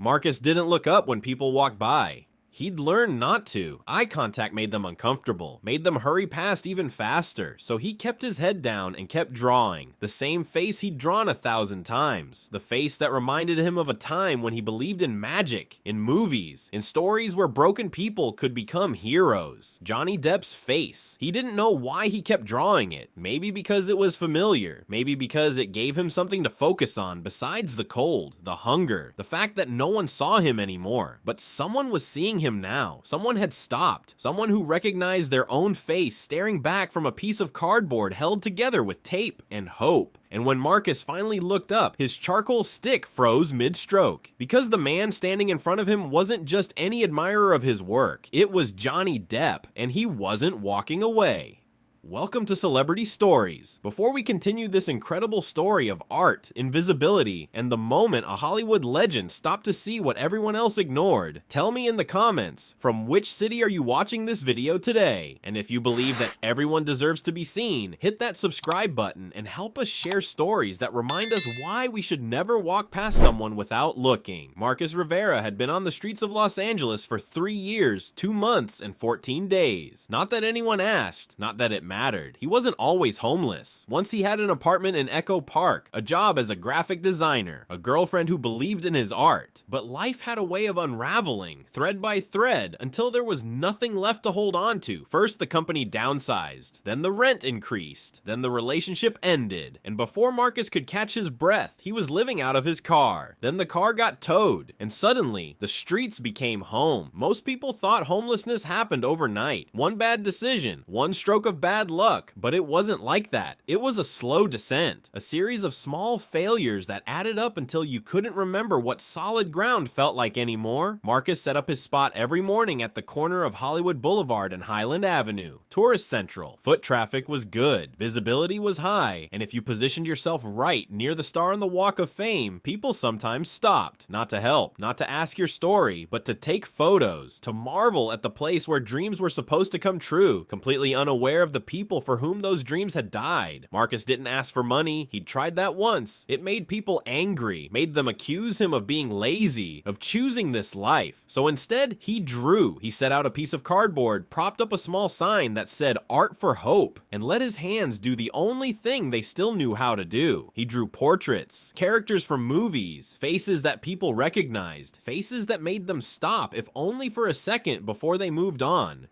Marcus didn't look up when people walked by. He'd learned not to. Eye contact made them uncomfortable, made them hurry past even faster, so he kept his head down and kept drawing. The same face he'd drawn 1,000 times. The face that reminded him of a time when he believed in magic, in movies, in stories where broken people could become heroes. Johnny Depp's face. He didn't know why he kept drawing it. Maybe because it was familiar. Maybe because it gave him something to focus on besides the cold, the hunger, the fact that no one saw him anymore. But someone was seeing him now. Someone had stopped. Someone who recognized their own face staring back from a piece of cardboard held together with tape and hope. And when Marcus finally looked up, his charcoal stick froze mid-stroke. Because the man standing in front of him wasn't just any admirer of his work. It was Johnny Depp, and he wasn't walking away. Welcome to Celebrity Stories. Before we continue this incredible story of art, invisibility, and the moment a Hollywood legend stopped to see what everyone else ignored, tell me in the comments, from which city are you watching this video today? And if you believe that everyone deserves to be seen, hit that subscribe button and help us share stories that remind us why we should never walk past someone without looking. Marcus Rivera had been on the streets of Los Angeles for 3 years, 2 months, and 14 days. Not that anyone asked, not that it mattered. He wasn't always homeless. Once he had an apartment in Echo Park, a job as a graphic designer, a girlfriend who believed in his art. But life had a way of unraveling, thread by thread, until there was nothing left to hold on to. First, the company downsized, then the rent increased, then the relationship ended, and before Marcus could catch his breath, he was living out of his car. Then the car got towed, and suddenly, the streets became home. Most people thought homelessness happened overnight. One bad decision, one stroke of bad luck, but it wasn't like that. It was a slow descent, a series of small failures that added up until you couldn't remember what solid ground felt like anymore. Marcus set up his spot every morning at the corner of Hollywood Boulevard and Highland Avenue. Tourist central. Foot traffic was good. Visibility was high. And if you positioned yourself right near the star on the Walk of Fame, people sometimes stopped. Not to help, not to ask your story, but to take photos, to marvel at the place where dreams were supposed to come true, completely unaware of the people for whom those dreams had died. Marcus didn't ask for money. He'd tried that once. It made people angry, made them accuse him of being lazy, of choosing this life. So instead, he drew. He set out a piece of cardboard, propped up a small sign that said "Art for Hope," and let his hands do the only thing they still knew how to do. He drew portraits, characters from movies, faces that people recognized, faces that made them stop, if only for a second, before they moved on.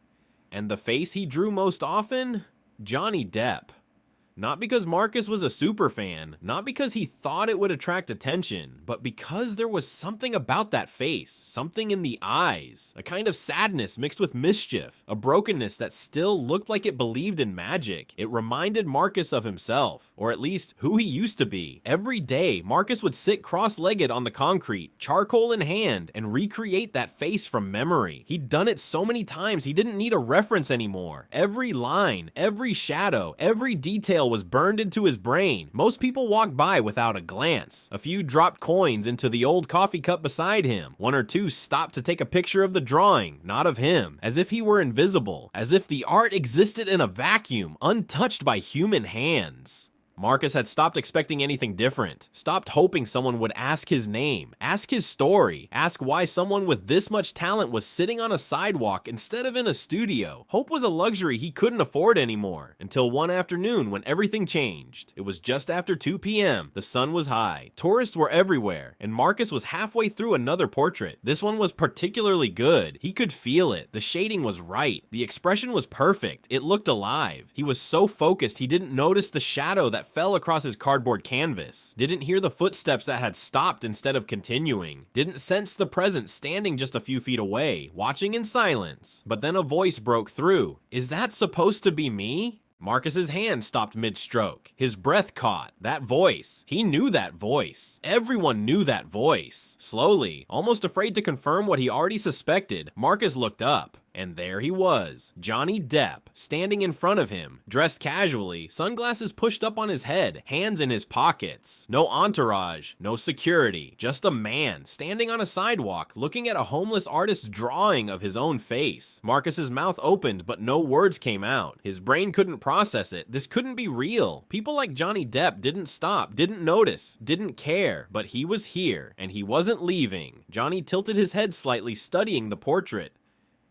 And the face he drew most often? Johnny Depp. Not because Marcus was a super fan, not because he thought it would attract attention, but because there was something about that face, something in the eyes, a kind of sadness mixed with mischief, a brokenness that still looked like it believed in magic. It reminded Marcus of himself, or at least who he used to be. Every day, Marcus would sit cross-legged on the concrete, charcoal in hand, and recreate that face from memory. He'd done it so many times he didn't need a reference anymore. Every line, every shadow, every detail was burned into his brain. Most people walked by without a glance. A few dropped coins into the old coffee cup beside him. One or two stopped to take a picture of the drawing, not of him, as if he were invisible, as if the art existed in a vacuum, untouched by human hands. Marcus had stopped expecting anything different, stopped hoping someone would ask his name, ask his story, ask why someone with this much talent was sitting on a sidewalk instead of in a studio. Hope was a luxury he couldn't afford anymore, until one afternoon when everything changed. It was just after 2 p.m. The sun was high. Tourists were everywhere, and Marcus was halfway through another portrait. This one was particularly good. He could feel it. The shading was right. The expression was perfect. It looked alive. He was so focused he didn't notice the shadow that fell across his cardboard canvas, didn't hear the footsteps that had stopped instead of continuing, didn't sense the presence standing just a few feet away, watching in silence. But then a voice broke through. "Is that supposed to be me?" Marcus's hand stopped mid-stroke. His breath caught. That voice. He knew that voice. Everyone knew that voice. Slowly, almost afraid to confirm what he already suspected, Marcus looked up. And there he was, Johnny Depp, standing in front of him, dressed casually, sunglasses pushed up on his head, hands in his pockets. No entourage, no security, just a man standing on a sidewalk looking at a homeless artist's drawing of his own face. Marcus's mouth opened, but no words came out. His brain couldn't process it. This couldn't be real. People like Johnny Depp didn't stop, didn't notice, didn't care, but he was here, and he wasn't leaving. Johnny tilted his head slightly, studying the portrait.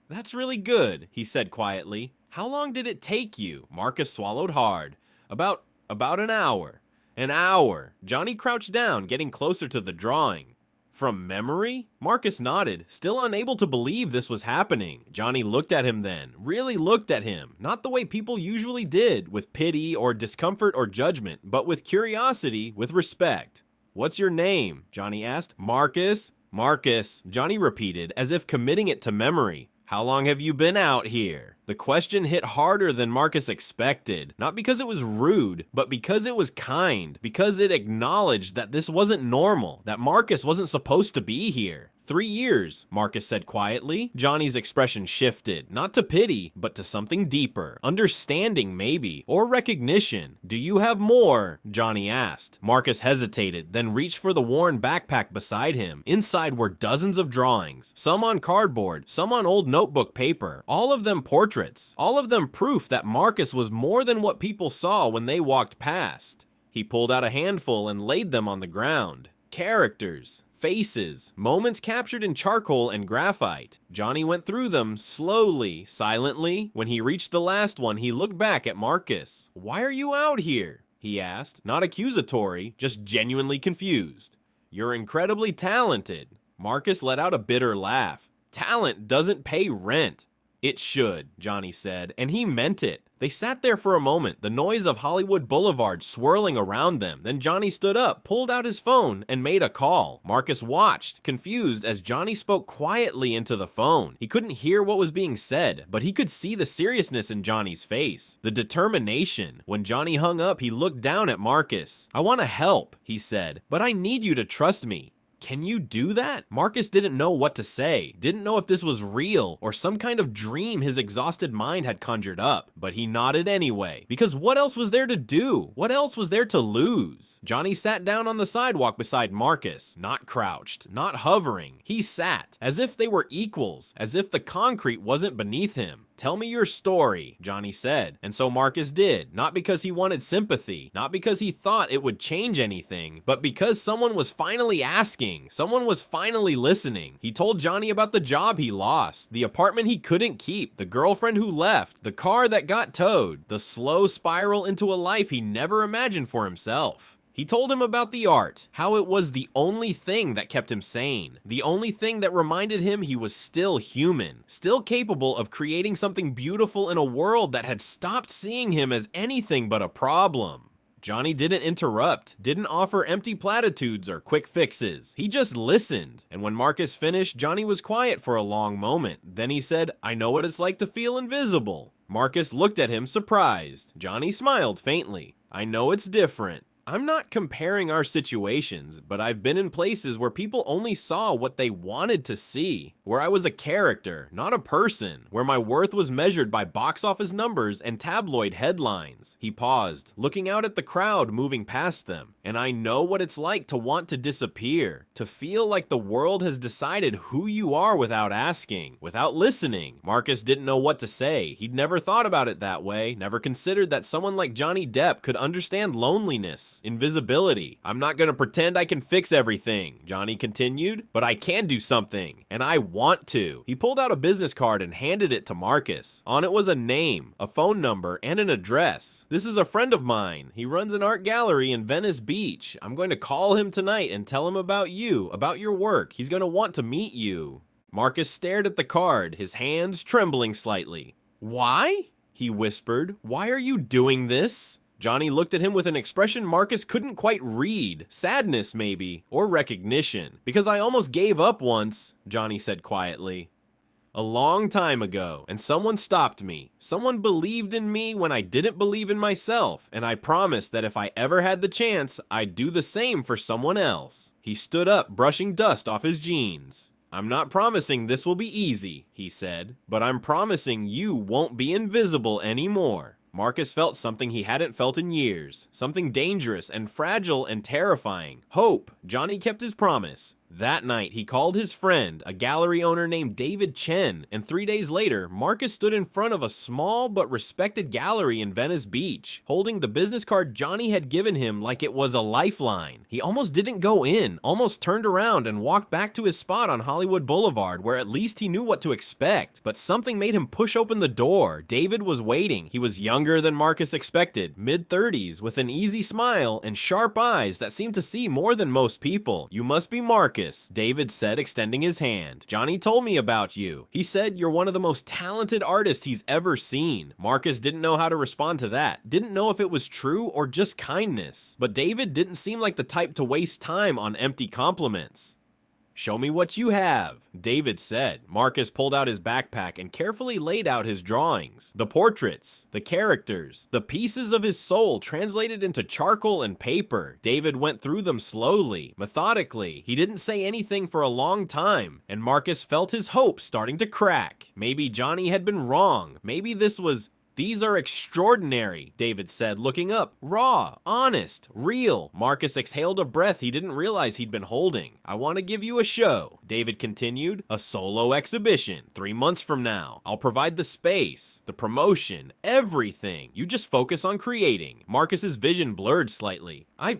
"That's really good," he said quietly. "How long did it take you?" Marcus swallowed hard. About an hour. An hour. Johnny crouched down, getting closer to the drawing. "From memory?" Marcus nodded, still unable to believe this was happening. Johnny looked at him then, really looked at him, not the way people usually did, with pity or discomfort or judgment, but with curiosity, with respect. "What's your name?" Johnny asked. "Marcus." "Marcus," Johnny repeated, as if committing it to memory. "How long have you been out here?" The question hit harder than Marcus expected, not because it was rude, but because it was kind, because it acknowledged that this wasn't normal, that Marcus wasn't supposed to be here. 3 years, Marcus said quietly. Johnny's expression shifted, not to pity, but to something deeper. Understanding, maybe, or recognition. "Do you have more?" Johnny asked. Marcus hesitated, then reached for the worn backpack beside him. Inside were dozens of drawings, some on cardboard, some on old notebook paper, all of them portraits, all of them proof that Marcus was more than what people saw when they walked past. He pulled out a handful and laid them on the ground. Characters. Faces, moments captured in charcoal and graphite. Johnny went through them slowly, silently. When he reached the last one, he looked back at Marcus. "Why are you out here?" he asked, not accusatory, just genuinely confused. "You're incredibly talented." Marcus let out a bitter laugh. "Talent doesn't pay rent." "It should," Johnny said, and he meant it. They sat there for a moment, the noise of Hollywood Boulevard swirling around them. Then Johnny stood up, pulled out his phone, and made a call. Marcus watched, confused, as Johnny spoke quietly into the phone. He couldn't hear what was being said, but he could see the seriousness in Johnny's face, the determination. When Johnny hung up, he looked down at Marcus. "I want to help," he said, "but I need you to trust me." "Can you do that?" Marcus didn't know what to say, didn't know if this was real or some kind of dream his exhausted mind had conjured up, but he nodded anyway, because what else was there to do? What else was there to lose? Johnny sat down on the sidewalk beside Marcus, not crouched, not hovering. He sat, as if they were equals, as if the concrete wasn't beneath him. "Tell me your story," Johnny said. And so Marcus did, not because he wanted sympathy, not because he thought it would change anything, but because someone was finally asking, someone was finally listening. He told Johnny about the job he lost, the apartment he couldn't keep, the girlfriend who left, the car that got towed, the slow spiral into a life he never imagined for himself. He told him about the art, how it was the only thing that kept him sane, the only thing that reminded him he was still human, still capable of creating something beautiful in a world that had stopped seeing him as anything but a problem. Johnny didn't interrupt, didn't offer empty platitudes or quick fixes. He just listened. And when Marcus finished, Johnny was quiet for a long moment. Then he said, "I know what it's like to feel invisible." Marcus looked at him surprised. Johnny smiled faintly. "I know it's different. I'm not comparing our situations, but I've been in places where people only saw what they wanted to see, where I was a character, not a person, where my worth was measured by box office numbers and tabloid headlines." He paused, looking out at the crowd moving past them. "And I know what it's like to want to disappear, to feel like the world has decided who you are without asking, without listening." Marcus didn't know what to say. He'd never thought about it that way, never considered that someone like Johnny Depp could understand loneliness, invisibility. "I'm not gonna pretend I can fix everything," Johnny continued, "but I can do something, and I want to." He pulled out a business card and handed it to Marcus. On it was a name, a phone number, and an address. "This is a friend of mine. He runs an art gallery in Venice Beach. I'm going to call him tonight and tell him about you, about your work. He's gonna want to meet you." Marcus stared at the card, his hands trembling slightly. "Why?" he whispered. "Why are you doing this?" Johnny looked at him with an expression Marcus couldn't quite read. Sadness, maybe, or recognition. "Because I almost gave up once," Johnny said quietly. "A long time ago, and someone stopped me. Someone believed in me when I didn't believe in myself, and I promised that if I ever had the chance, I'd do the same for someone else." He stood up, brushing dust off his jeans. "I'm not promising this will be easy," he said, "but I'm promising you won't be invisible anymore." Marcus felt something he hadn't felt in years, something dangerous and fragile and terrifying. Hope. Johnny kept his promise. That night, he called his friend, a gallery owner named David Chen, and 3 days later, Marcus stood in front of a small but respected gallery in Venice Beach, holding the business card Johnny had given him like it was a lifeline. He almost didn't go in, almost turned around and walked back to his spot on Hollywood Boulevard, where at least he knew what to expect. But something made him push open the door. David was waiting. He was younger than Marcus expected, mid-30s, with an easy smile and sharp eyes that seemed to see more than most people. "You must be Marcus," David said, extending his hand. "Johnny told me about you. He said you're one of the most talented artists he's ever seen." Marcus didn't know how to respond to that, didn't know if it was true or just kindness. But David didn't seem like the type to waste time on empty compliments. "Show me what you have," David said. Marcus pulled out his backpack and carefully laid out his drawings. The portraits, the characters, the pieces of his soul translated into charcoal and paper. David went through them slowly, methodically. He didn't say anything for a long time, and Marcus felt his hopes starting to crack. Maybe Johnny had been wrong. Maybe this was... "These are extraordinary," David said, looking up. "Raw, honest, real." Marcus exhaled a breath he didn't realize he'd been holding. "I want to give you a show," David continued. "A solo exhibition, 3 months from now. I'll provide the space, the promotion, everything. You just focus on creating." Marcus's vision blurred slightly. I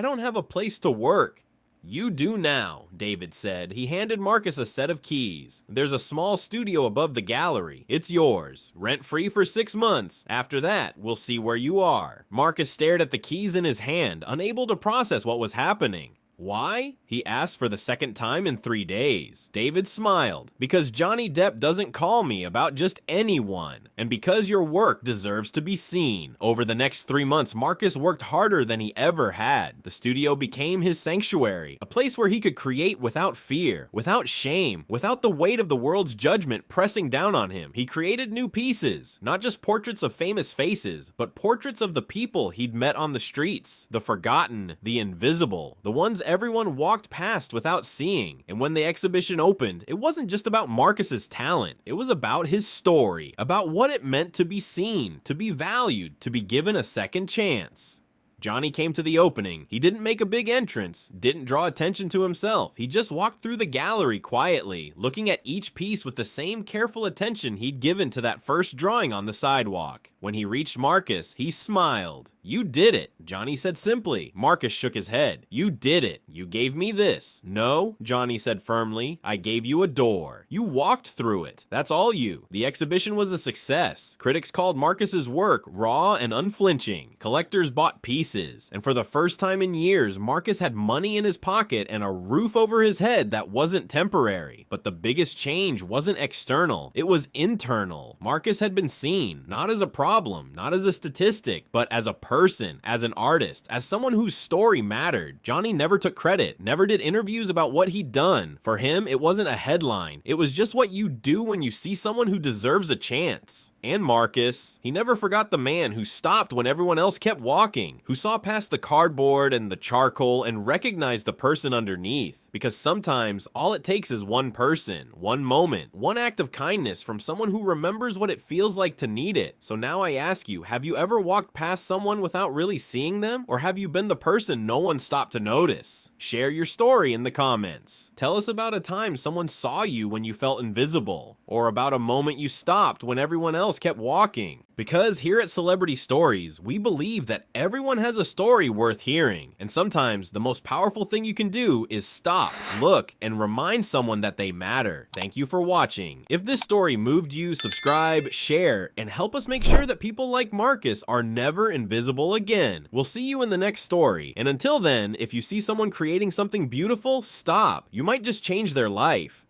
don't have a place to work." "You do now," David said. He handed Marcus a set of keys. "There's a small studio above the gallery. It's yours. Rent-free for 6 months. After that, we'll see where you are." Marcus stared at the keys in his hand, unable to process what was happening. "Why?" he asked for the second time in 3 days. David smiled. "Because Johnny Depp doesn't call me about just anyone. And because your work deserves to be seen." Over the next 3 months, Marcus worked harder than he ever had. The studio became his sanctuary, a place where he could create without fear, without shame, without the weight of the world's judgment pressing down on him. He created new pieces, not just portraits of famous faces, but portraits of the people he'd met on the streets, the forgotten, the invisible, the ones everyone walked past without seeing. And when the exhibition opened, it wasn't just about Marcus's talent. It was about his story, about what it meant to be seen, to be valued, to be given a second chance. Johnny came to the opening. He didn't make a big entrance, didn't draw attention to himself. He just walked through the gallery quietly, looking at each piece with the same careful attention he'd given to that first drawing on the sidewalk. When he reached Marcus, he smiled. "You did it," Johnny said simply. Marcus shook his head. "You did it. You gave me this." "No," Johnny said firmly. "I gave you a door. You walked through it. That's all you." The exhibition was a success. Critics called Marcus's work raw and unflinching. Collectors bought pieces. And for the first time in years, Marcus had money in his pocket and a roof over his head that wasn't temporary. But the biggest change wasn't external. It was internal. Marcus had been seen, not as a problem, not as a statistic, but as a person, as an artist, as someone whose story mattered. Johnny never took credit, never did interviews about what he'd done. For him, it wasn't a headline. It was just what you do when you see someone who deserves a chance. And Marcus, he never forgot the man who stopped when everyone else kept walking, who saw past the cardboard and the charcoal and recognized the person underneath. Because sometimes all it takes is one person, one moment, one act of kindness from someone who remembers what it feels like to need it. So now I ask you, have you ever walked past someone without really seeing them? Or have you been the person no one stopped to notice? Share your story in the comments. Tell us about a time someone saw you when you felt invisible, or about a moment you stopped when everyone else kept walking. Because here at Celebrity Stories, we believe that everyone has a story worth hearing. And sometimes the most powerful thing you can do is stop, look, and remind someone that they matter. Thank you for watching. If this story moved you, subscribe, share, and help us make sure that people like Marcus are never invisible again. We'll see you in the next story. And until then, if you see someone creating something beautiful, stop. You might just change their life.